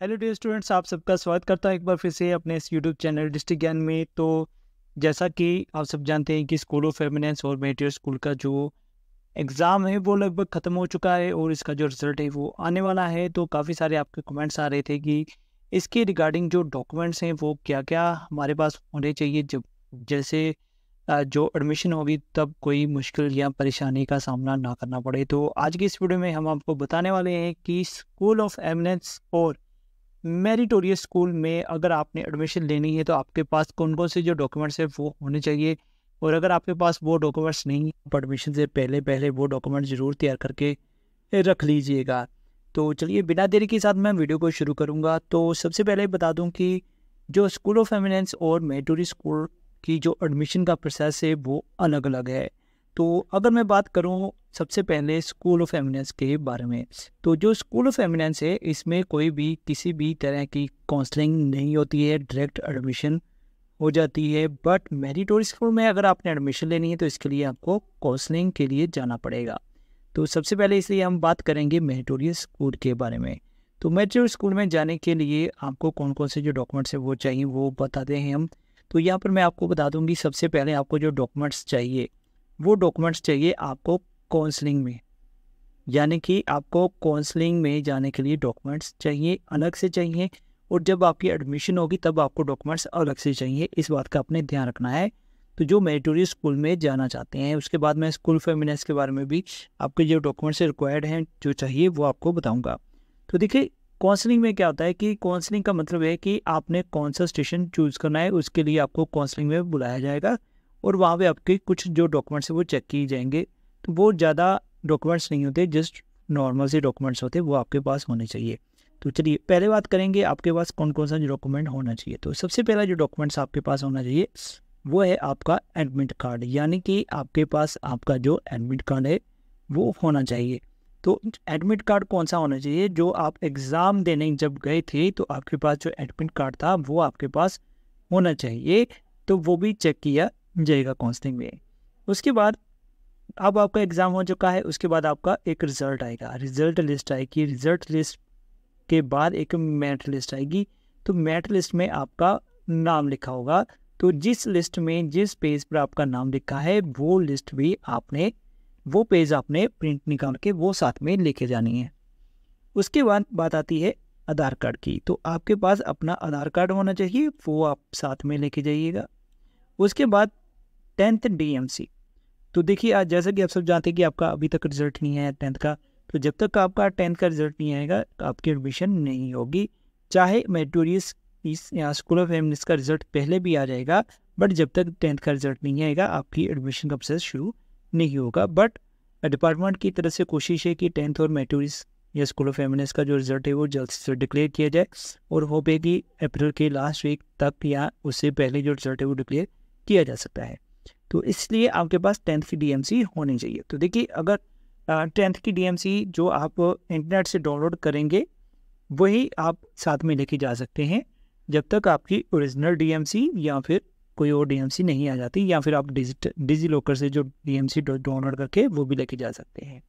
Hello dear students, आप सबका स्वागत करता हूँ एक बार फिर से अपने इस यूट्यूब चैनल डिस्ट्रिक्ट ज्ञान में। तो जैसा कि आप सब जानते हैं कि स्कूल ऑफ एमिनेंस और मेरिटोरियस स्कूल का जो एग्ज़ाम है वो लगभग ख़त्म हो चुका है और इसका जो रिज़ल्ट है वो आने वाला है। तो काफ़ी सारे आपके कमेंट्स आ रहे थे कि इसके रिगार्डिंग जो डॉक्यूमेंट्स हैं वो क्या-क्या हमारे पास होने चाहिए, जब जैसे जो एडमिशन होगी तब कोई मुश्किल या परेशानी का सामना ना करना पड़े। तो आज की इस वीडियो में हम आपको बताने वाले हैं कि स्कूल ऑफ एमिनेंस और मेरिटोरियस स्कूल में अगर आपने एडमिशन लेनी है तो आपके पास कौन-कौन से जो डॉक्यूमेंट्स हैं वो होने चाहिए, और अगर आपके पास वो डॉक्यूमेंट्स नहीं है, आप एडमिशन से पहले वो डॉक्यूमेंट ज़रूर तैयार करके रख लीजिएगा। तो चलिए बिना देरी के साथ मैं वीडियो को शुरू करूँगा। तो सबसे पहले बता दूँ कि जो स्कूल ऑफ एमिनेंस और मेरिटोरियस स्कूल की जो एडमिशन का प्रोसेस है वो अलग-अलग है। तो अगर मैं बात करूँ सबसे पहले स्कूल ऑफ एमिनेंस के बारे में, तो जो स्कूल ऑफ एमिनेंस है इसमें कोई भी किसी भी तरह की काउंसलिंग नहीं होती है, डायरेक्ट एडमिशन हो जाती है। बट मेरिटोरियस स्कूल में अगर आपने एडमिशन लेनी है तो इसके लिए आपको काउंसलिंग के लिए जाना पड़ेगा। तो सबसे पहले इसलिए हम बात करेंगे मेरिटोरियस स्कूल के बारे में। तो मेरिटोरियस स्कूल में जाने के लिए आपको कौन कौन से जो डॉक्यूमेंट्स हैं वो चाहिए वो बताते हैं हम। तो यहाँ पर मैं आपको बता दूँगी, सबसे पहले आपको जो डॉक्यूमेंट्स चाहिए वो डॉक्यूमेंट्स चाहिए आपको काउंसलिंग में, यानी कि आपको काउंसलिंग में जाने के लिए डॉक्यूमेंट्स चाहिए, अलग से चाहिए। और जब आपकी एडमिशन होगी तब आपको डॉक्यूमेंट्स अलग से चाहिए, इस बात का आपने ध्यान रखना है। तो जो मेरिटोरियस स्कूल में जाना चाहते हैं, उसके बाद मैं स्कूल ऑफ एमिनेंस के बारे में भी आपके जो डॉक्यूमेंट्स रिक्वायर्ड हैं जो चाहिए वो आपको बताऊँगा। तो देखिए, काउंसलिंग में क्या होता है कि काउंसलिंग का मतलब है कि आपने कौन सा स्टेशन चूज़ करना है, उसके लिए आपको काउंसलिंग में बुलाया जाएगा और वहाँ पे आपके कुछ जो डॉक्यूमेंट्स हैं वो चेक किए जाएंगे। तो वो ज़्यादा डॉक्यूमेंट्स नहीं होते, जस्ट नॉर्मल से डॉक्यूमेंट्स होते हैं, वो आपके पास होने चाहिए। तो चलिए पहले बात करेंगे आपके पास कौन कौन सा जो डॉक्यूमेंट होना चाहिए। तो सबसे पहला जो डॉक्यूमेंट्स आपके पास होना चाहिए वो है आपका एडमिट कार्ड, यानी कि आपके पास आपका जो एडमिट कार्ड है वो होना चाहिए। तो एडमिट कार्ड कौन सा होना चाहिए? जो आप एग्ज़ाम देने जब गए थे तो आपके पास जो एडमिट कार्ड था वो आपके पास होना चाहिए। तो वो भी चेक किया जाएगा काउंसलिंग में। उसके बाद अब आपका एग्ज़ाम हो चुका है, उसके बाद आपका एक रिज़ल्ट आएगा, रिज़ल्ट लिस्ट आएगी। रिज़ल्ट लिस्ट के बाद एक मेरिट लिस्ट आएगी। तो मेरिट लिस्ट में आपका नाम लिखा होगा। तो जिस लिस्ट में जिस पेज पर आपका नाम लिखा है वो लिस्ट भी आपने, वो पेज आपने प्रिंट निकाल के वो साथ में लेके जानी है। उसके बाद बात आती है आधार कार्ड की। तो आपके पास अपना आधार कार्ड होना चाहिए, वो आप साथ में लेके जाइएगा। उसके बाद 10th DMC। तो देखिए, आज जैसा कि आप सब जानते हैं कि आपका अभी तक रिजल्ट नहीं आया 10th का। तो जब तक आपका 10th का रिजल्ट नहीं आएगा आपकी एडमिशन नहीं होगी। चाहे मेरिटोरियस इस या स्कूल ऑफ एमिनेंस का रिजल्ट पहले भी आ जाएगा, बट जब तक 10th का रिजल्ट नहीं आएगा आपकी एडमिशन का प्रोसेस शुरू नहीं होगा। बट डिपार्टमेंट की तरफ से कोशिश है कि 10th और मेरिटोरियस या स्कूल ऑफ एमिनेंस का जो रिजल्ट है वो जल्द से जल्द डिक्लेयर किया जाए, और होप है कि अप्रैल के लास्ट वीक तक या उससे पहले जो रिजल्ट है वो डिक्लेयर किया जा सकता है। तो इसलिए आपके पास 10th की DMC होनी चाहिए। तो देखिए, अगर 10th की DMC जो आप इंटरनेट से डाउनलोड करेंगे वही आप साथ में लेके जा सकते हैं, जब तक आपकी ओरिजिनल DMC या फिर कोई और DMC नहीं आ जाती, या फिर आप डिजी लॉकर से जो DMC डाउनलोड करके वो भी लेके जा सकते हैं।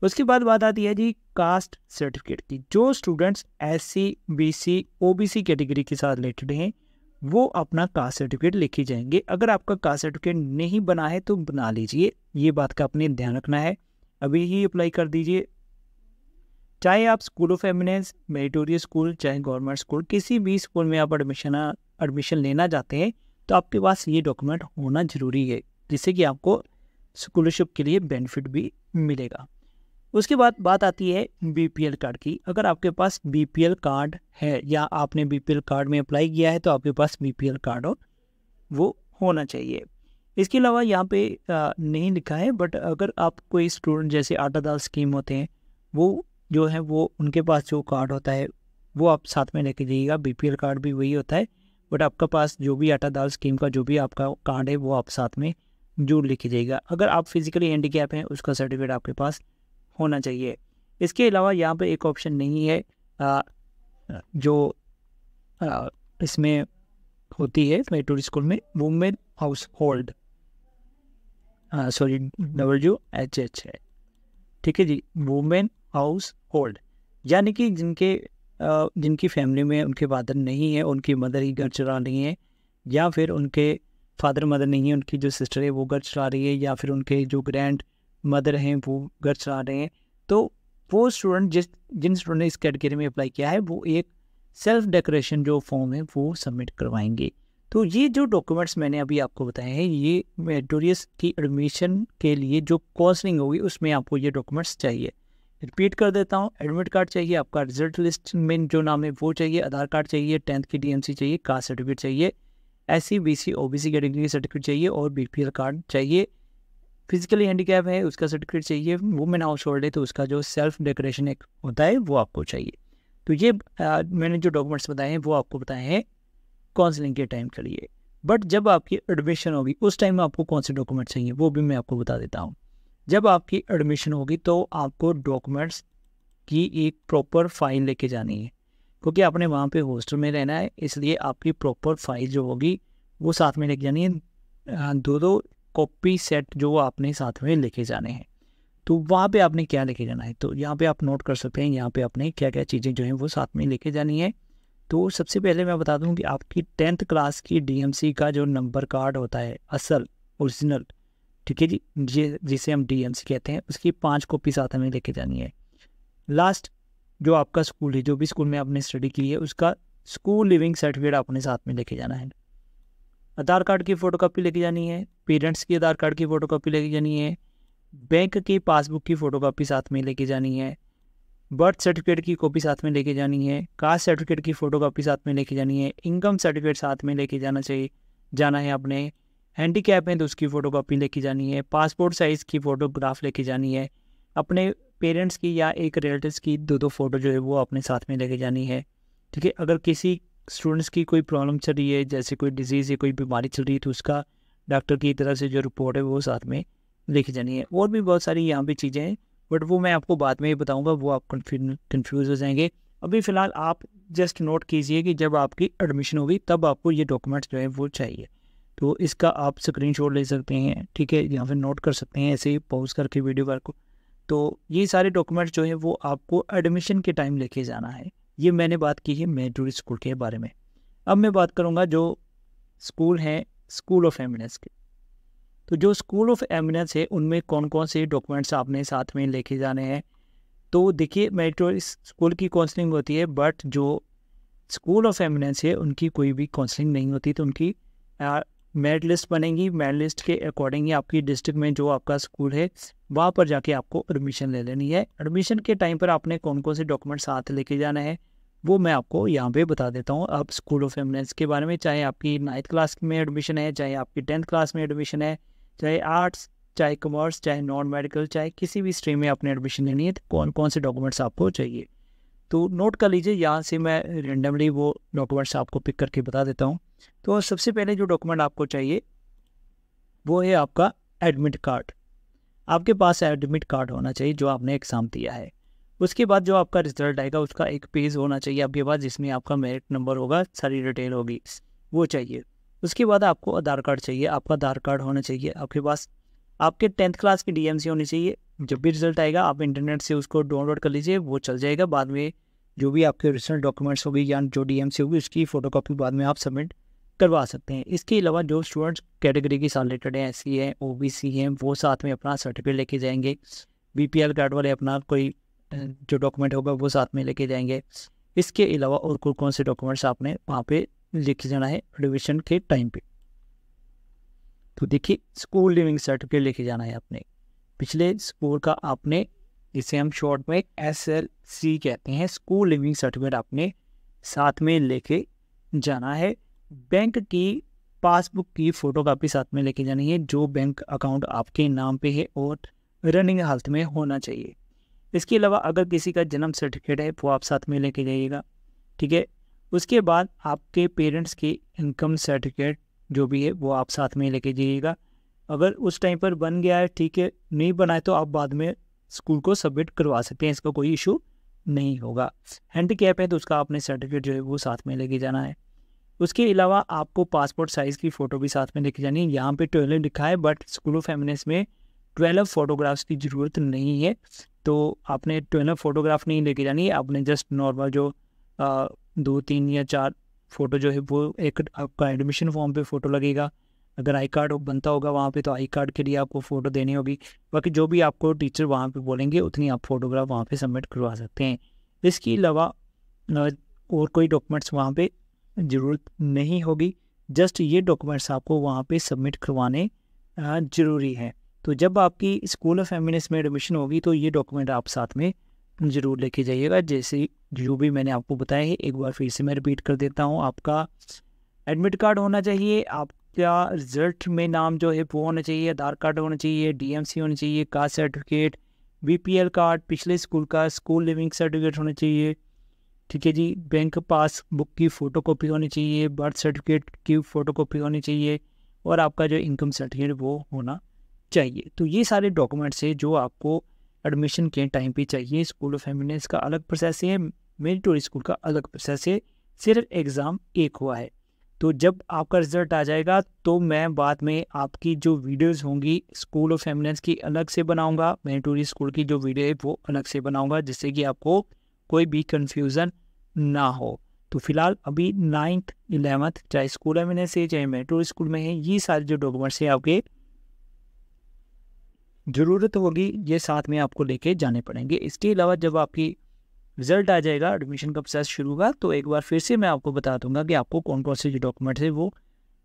उसके बाद बात आती है जी कास्ट सर्टिफिकेट की। जो students SC BC OBC category के साथ रिलेटेड हैं वो अपना कास्ट सर्टिफिकेट लेके जाएंगे। अगर आपका कास्ट सर्टिफिकेट नहीं बना है तो बना लीजिए, ये बात का अपने ध्यान रखना है, अभी ही अप्लाई कर दीजिए। चाहे आप school of eminence, meritorious school, चाहे गवर्नमेंट स्कूल, किसी भी स्कूल में आप एडमिशन लेना चाहते हैं तो आपके पास ये डॉक्यूमेंट होना ज़रूरी है, जिससे कि आपको स्कॉलरशिप के लिए बेनिफिट भी मिलेगा। उसके बाद बात आती है BPL कार्ड की। अगर आपके पास BPL कार्ड है या आपने BPL कार्ड में अप्लाई किया है तो आपके पास BPL कार्ड हो वो होना चाहिए। इसके अलावा यहाँ पे नहीं लिखा है, बट अगर आप कोई स्टूडेंट जैसे आटा दाल स्कीम होते हैं वो जो है वो उनके पास जो कार्ड होता है वो आप साथ में लेके जाइएगा। BPL कार्ड भी वही होता है, बट आपका पास जो भी आटा दाल स्कीम का जो भी आपका कार्ड है वो आप साथ में जरूर लेके जाइएगा। अगर आप फिजिकली हैंडीकैप हैं उसका सर्टिफिकेट आपके पास होना चाहिए। इसके अलावा यहाँ पे एक ऑप्शन नहीं है जो इसमें होती है मेरिटोरियस स्कूल में, women house hold, sorry WHH है, ठीक है जी, वुमेन हाउस होल्ड, यानी कि जिनके जिनकी फैमिली में उनके फादर नहीं है, उनकी मदर ही घर चला रही है, या फिर उनके फादर मदर नहीं है, उनकी जो सिस्टर है वो घर चला रही है, या फिर उनके जो ग्रैंड मदर हैं वो घर चला रहे हैं, तो वो स्टूडेंट जिन स्टूडेंट ने इस कैटेगरी में अप्लाई किया है वो एक सेल्फ डेकोरेशन जो फॉर्म है वो सबमिट करवाएंगे। तो ये जो डॉक्यूमेंट्स मैंने अभी आपको बताए हैं, ये मेरिटोरियस की एडमिशन के लिए जो काउंसलिंग होगी उसमें आपको ये डॉक्यूमेंट्स चाहिए। रिपीट कर देता हूँ, एडमिट कार्ड चाहिए, आपका रिजल्ट लिस्ट में जो नाम है वो चाहिए, आधार कार्ड चाहिए, 10th की DMC चाहिए, कास्ट सर्टिफिकेट चाहिए, SC BC OBC category certificate चाहिए और BPL कार्ड चाहिए। फिजिकली हैंडीकैप है उसका सर्टिफिकेट चाहिए, वुमेन हाउस होल्ड है तो उसका जो सेल्फ डेकोरेशन एक होता है वो आपको चाहिए। तो ये मैंने जो डॉक्यूमेंट्स बताए हैं वो आपको बताए हैं काउंसलिंग के टाइम के लिए। बट जब आपकी एडमिशन होगी उस टाइम में आपको कौन से डॉक्यूमेंट चाहिए वो भी मैं आपको बता देता हूँ। जब आपकी एडमिशन होगी तो आपको डॉक्यूमेंट्स की एक प्रॉपर फाइल लेके जानी है, क्योंकि आपने वहाँ पे हॉस्टल में रहना है, इसलिए आपकी प्रॉपर फाइल जो होगी वो साथ में लेके जानी है। 2 कॉपी सेट जो आपने साथ में लेके जाने हैं। तो वहाँ पे आपने क्या लेके जाना है, तो यहाँ पे आप नोट कर सकते हैं यहाँ पे आपने क्या क्या चीज़ें जो हैं वो साथ में लेके जानी है। तो सबसे पहले मैं बता दूँ कि आपकी 10th क्लास की DMC का जो नंबर कार्ड होता है असल ओरिजिनल, ठीक है जी, जिसे हम DMC कहते हैं, उसकी 5 कॉपी साथ में लेके जानी है। लास्ट जो आपका स्कूल है, जो भी स्कूल में आपने स्टडी की है, उसका स्कूल लिविंग सर्टिफिकेट आपने साथ में लेके जाना है। आधार कार्ड की फ़ोटोकॉपी लेके जानी है, पेरेंट्स की आधार कार्ड की फ़ोटोकॉपी लेके जानी है, बैंक की पासबुक की फ़ोटोकॉपी साथ में लेके जानी है, बर्थ सर्टिफिकेट की कॉपी साथ में लेके जानी है, कास्ट सर्टिफिकेट की फ़ोटोकॉपी साथ में लेके जानी है, इनकम सर्टिफिकेट साथ में लेके जाना है आपने, हैंडीकैप है तो उसकी फ़ोटोकॉपी लेके जानी है, पासपोर्ट साइज़ की फ़ोटोग्राफ लेके जानी है, अपने पेरेंट्स की या एक रिलेटिव्स की 2 फ़ोटो जो है वो अपने साथ में लेके जानी है। ठीक है, अगर किसी स्टूडेंट्स की कोई प्रॉब्लम चल रही है, जैसे कोई डिजीज़ या कोई बीमारी चल रही है, तो उसका डॉक्टर की तरफ से जो रिपोर्ट है वो साथ में लेके जानी है। और भी बहुत सारी यहाँ पे चीज़ें हैं, बट वो मैं आपको बाद में ही बताऊँगा, वो आप कन्फ्यूज़ हो जाएंगे। अभी फ़िलहाल आप जस्ट नोट कीजिए कि जब आपकी एडमिशन होगी तब आपको ये डॉक्यूमेंट्स जो है वो चाहिए। तो इसका आप स्क्रीनशॉट ले सकते हैं, ठीक है, या फिर नोट कर सकते हैं ऐसे ही पॉज करके वीडियो को। तो ये सारे डॉक्यूमेंट्स जो है वो आपको एडमिशन के टाइम लेके जाना है। ये मैंने बात की है मेरिटोरियस स्कूल के बारे में। अब मैं बात करूँगा जो स्कूल हैं स्कूल ऑफ एमिनेंस के। तो जो स्कूल ऑफ एमिनेंस है उनमें कौन कौन से डॉक्यूमेंट्स आपने साथ में लेके जाने हैं। तो देखिए, मेरिटोरियस स्कूल की काउंसलिंग होती है, बट जो स्कूल ऑफ एमिनेंस है उनकी कोई भी काउंसलिंग नहीं होती। तो उनकी मेरिट लिस्ट बनेगी, मेरिट लिस्ट के अकॉर्डिंग ही आपकी डिस्ट्रिक्ट में जो आपका स्कूल है वहाँ पर जाके आपको एडमिशन ले लेनी है। एडमिशन के टाइम पर आपने कौन कौन से डॉक्यूमेंट साथ लेके जाना है वो मैं आपको यहाँ पे बता देता हूँ। अब स्कूल ऑफ एमिनेंस के बारे में, चाहे आपकी 9th क्लास में एडमिशन है, चाहे आपकी 10th क्लास में एडमिशन है, चाहे आर्ट्स, चाहे कॉमर्स, चाहे नॉन मेडिकल, चाहे किसी भी स्ट्रीम में आपने एडमिशन लेनी है, तो कौन कौन से डॉक्यूमेंट्स आपको चाहिए तो नोट कर लीजिए। यहाँ से मैं रेंडमली वो डॉक्यूमेंट्स आपको पिक करके बता देता हूँ। तो सबसे पहले जो डॉक्यूमेंट आपको चाहिए वो है आपका एडमिट कार्ड। आपके पास एडमिट कार्ड होना चाहिए जो आपने एग्ज़ाम दिया है। उसके बाद जो आपका रिजल्ट आएगा उसका एक पेज होना चाहिए आपके पास, जिसमें आपका मेरिट नंबर होगा, सारी डिटेल होगी, वो चाहिए। उसके बाद आपको आधार कार्ड चाहिए, आपका आधार कार्ड होना चाहिए आपके पास। आपके 10th क्लास की DMC होनी चाहिए। जब भी रिजल्ट आएगा आप इंटरनेट से उसको डाउनलोड कर लीजिए, वो चल जाएगा। बाद में जो भी आपके ओरिजिनल डॉक्यूमेंट्स होगी या जो DMC होगी उसकी फ़ोटोकॉपी बाद में आप सबमिट करवा सकते हैं। इसके अलावा जो स्टूडेंट्स कैटेगरी के साथ रिलेटेड हैं, SC हैं, OBC हैं, वो साथ में अपना सर्टिफिकेट लेके जाएंगे। BPL कार्ड वाले अपना कोई जो डॉक्यूमेंट होगा वो साथ में लेके जाएंगे। इसके अलावा और कौन से डॉक्यूमेंट्स आपने वहाँ पे लेके जाना है एडमिशन के टाइम पे। तो देखिए, स्कूल लिविंग सर्टिफिकेट लेके जाना है आपने, पिछले स्कूल का आपने, जिसे हम शॉर्ट में SLC कहते हैं, स्कूल लिविंग सर्टिफिकेट आपने साथ में लेके जाना है। बैंक की पासबुक की फ़ोटोकॉपी साथ में लेके जानी है, जो बैंक अकाउंट आपके नाम पे है और रनिंग हालत में होना चाहिए। इसके अलावा अगर किसी का जन्म सर्टिफिकेट है वो आप साथ में लेके जाइएगा, ठीक है। उसके बाद आपके पेरेंट्स की इनकम सर्टिफिकेट जो भी है वो आप साथ में लेके जाइएगा। अगर उस टाइम पर बन गया है, ठीक है, नहीं बना है तो आप बाद में स्कूल को सबमिट करवा सकते हैं, इसका कोई इशू नहीं होगा। हैंडीकैप है तो उसका आपने सर्टिफिकेट जो है वो साथ में लेके जाना है। उसके अलावा आपको पासपोर्ट साइज़ की फ़ोटो भी साथ में लेके जानी है। यहाँ पे 12 लिखा है, बट स्कूल ऑफ एमिनेंस में 12 फोटोग्राफ्स की ज़रूरत नहीं है, तो आपने 12 फोटोग्राफ नहीं लेके जानी है। आपने जस्ट नॉर्मल जो 2, 3 या 4 फ़ोटो जो है वो एक आपका एडमिशन फॉर्म पे फ़ोटो लगेगा। अगर आई कार्ड बनता होगा वहाँ पे तो आई कार्ड के लिए आपको फ़ोटो देनी होगी। बाकी जो भी आपको टीचर वहाँ पे बोलेंगे उतनी आप फ़ोटोग्राफ वहाँ पे सबमिट करवा सकते हैं। इसके अलावा और कोई डॉक्यूमेंट्स वहाँ पे ज़रूरत नहीं होगी। जस्ट ये डॉक्यूमेंट्स आपको वहाँ पे सबमिट करवाने ज़रूरी है। तो जब आपकी स्कूल ऑफ फेमिनिस्ट में एडमिशन होगी तो ये डॉक्यूमेंट आप साथ में ज़रूर लेके जाइएगा। जैसे जो भी मैंने आपको बताया है एक बार फिर से मैं रिपीट कर देता हूँ। आपका एडमिट कार्ड होना चाहिए, आपका रिज़ल्ट में नाम जो है वो होना चाहिए, आधार कार्ड होना चाहिए, डीएमसी होनी चाहिए, कास्ट सर्टिफिकेट, बीपीएल कार्ड, पिछले स्कूल का स्कूल लिविंग सर्टिफिकेट होना चाहिए, ठीक है जी। बैंक पासबुक की फ़ोटोकॉपी होनी चाहिए, बर्थ सर्टिफिकेट की फ़ोटोकॉपी होनी चाहिए और आपका जो इनकम सर्टिफिकेट वो होना चाहिए। तो ये सारे डॉक्यूमेंट्स है जो आपको एडमिशन के टाइम पे चाहिए। स्कूल ऑफ फेमिनिस्ट का अलग प्रोसेस है, मेरिटोरियस स्कूल का अलग प्रोसेस है, सिर्फ एग्ज़ाम एक हुआ है। तो जब आपका रिज़ल्ट आ जाएगा तो मैं बाद में आपकी जो वीडियोस होंगी स्कूल ऑफ फेमिनिस्ट की अलग से बनाऊंगा, मेरिटोरियस स्कूल की जो वीडियो है वो अलग से बनाऊंगा, जिससे कि आपको कोई भी कन्फ्यूज़न ना हो। तो फिलहाल अभी 9th 11th चाहे स्कूल ऑफ फेमिनिस्ट है चाहे मेरिटोरियस स्कूल में है, ये सारे जो डॉक्यूमेंट्स है आपके ज़रूरत होगी ये साथ में आपको लेके जाने पड़ेंगे। इसके अलावा जब आपकी रिज़ल्ट आ जाएगा, एडमिशन का प्रोसेस शुरू होगा, तो एक बार फिर से मैं आपको बता दूंगा कि आपको कौन कौन से जो डॉक्यूमेंट्स है वो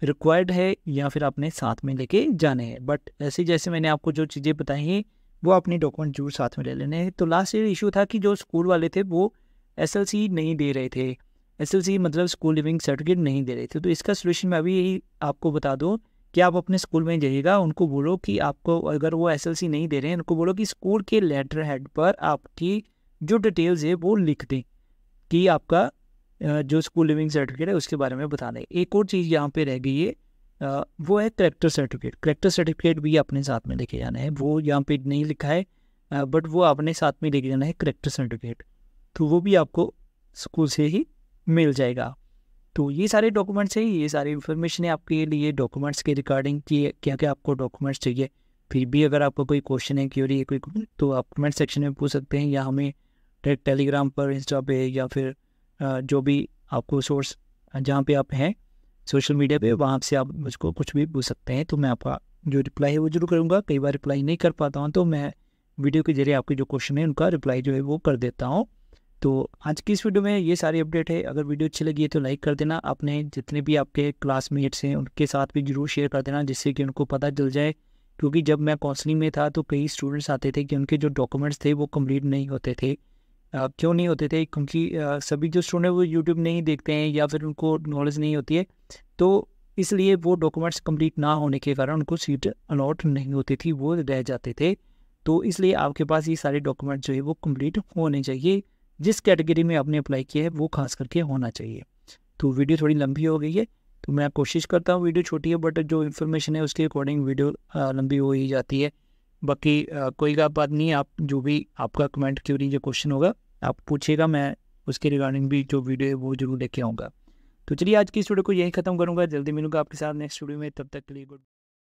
रिक्वायर्ड है या फिर अपने साथ में लेके जाने हैं। बट ऐसे जैसे मैंने आपको जो चीज़ें बताई हैं वो अपनी डॉक्यूमेंट जरूर साथ में ले लेने हैं। तो लास्ट ईयर इशू था कि जो स्कूल वाले थे वो SLC नहीं दे रहे थे, SLC मतलब स्कूल लिविंग सर्टिफिकेट नहीं दे रहे थे। तो इसका सोल्यूशन मैं अभी यही आपको बता दूँ कि आप अपने स्कूल में जाइएगा, उनको बोलो कि आपको अगर वो SLC नहीं दे रहे हैं उनको बोलो कि स्कूल के लेटर हेड पर आपकी जो डिटेल्स है वो लिख दें कि आपका जो स्कूल लिविंग सर्टिफिकेट है उसके बारे में बता दें। एक और चीज़ यहाँ पे रह गई है, वो है करेक्टर सर्टिफिकेट। करेक्टर सर्टिफिकेट भी अपने साथ में लेके जाना है, वो यहाँ पे नहीं लिखा है बट वो अपने साथ में लेके जाना है करेक्टर सर्टिफिकेट। तो वो भी आपको स्कूल से ही मिल जाएगा। तो ये सारे डॉक्यूमेंट्स हैं, ये सारी इन्फॉर्मेशन है आपके लिए डॉक्यूमेंट्स के रिगार्डिंग कि क्या क्या आपको डॉक्यूमेंट्स चाहिए। फिर भी अगर आपको कोई क्वेश्चन है, क्यूरी है कोई, तो आप कमेंट सेक्शन में पूछ सकते हैं या हमें टेलीग्राम पर, इंस्टा पे या फिर जो भी आपको सोर्स जहाँ पे आप हैं सोशल मीडिया पे वहाँ से आप मुझको कुछ भी पूछ सकते हैं। तो मैं आपका जो रिप्लाई है वो जरूर करूँगा। कई बार रिप्लाई नहीं कर पाता हूँ तो मैं वीडियो के जरिए आपके जो क्वेश्चन है उनका रिप्लाई जो है वो कर देता हूँ। तो आज की इस वीडियो में ये सारी अपडेट है। अगर वीडियो अच्छी लगी है तो लाइक कर देना, अपने जितने भी आपके क्लासमेट्स हैं उनके साथ भी जरूर शेयर कर देना जिससे कि उनको पता चल जाए। क्योंकि जब मैं काउंसलिंग में था तो कई स्टूडेंट्स आते थे कि उनके जो डॉक्यूमेंट्स थे वो कंप्लीट नहीं होते थे। क्यों नहीं होते थे? क्योंकि सभी जो स्टूडेंट वो यूट्यूब नहीं देखते हैं या फिर उनको नॉलेज नहीं होती है, तो इसलिए वो डॉक्यूमेंट्स कंप्लीट ना होने के कारण उनको सीट अलॉट नहीं होती थी, वो रह जाते थे। तो इसलिए आपके पास ये सारे डॉक्यूमेंट्स जो है वो कंप्लीट होने चाहिए। जिस कैटेगरी में आपने अप्लाई किया है वो खास करके होना चाहिए। तो वीडियो थोड़ी लंबी हो गई है तो मैं कोशिश करता हूँ, वीडियो छोटी है बट जो इन्फॉर्मेशन है उसके अकॉर्डिंग वीडियो लंबी हो ही जाती है। बाकी कोई बात नहीं, आप जो भी आपका कमेंट क्यूरी जो क्वेश्चन होगा आप पूछिएगा, मैं उसके रिगार्डिंग भी जो वीडियो है वो जरूर लेके आऊँगा। तो चलिए आज की इस वीडियो को यही खत्म करूँगा, जल्दी मिलूंगा आपके साथ नेक्स्ट वीडियो में, तब तक के लिए गुड।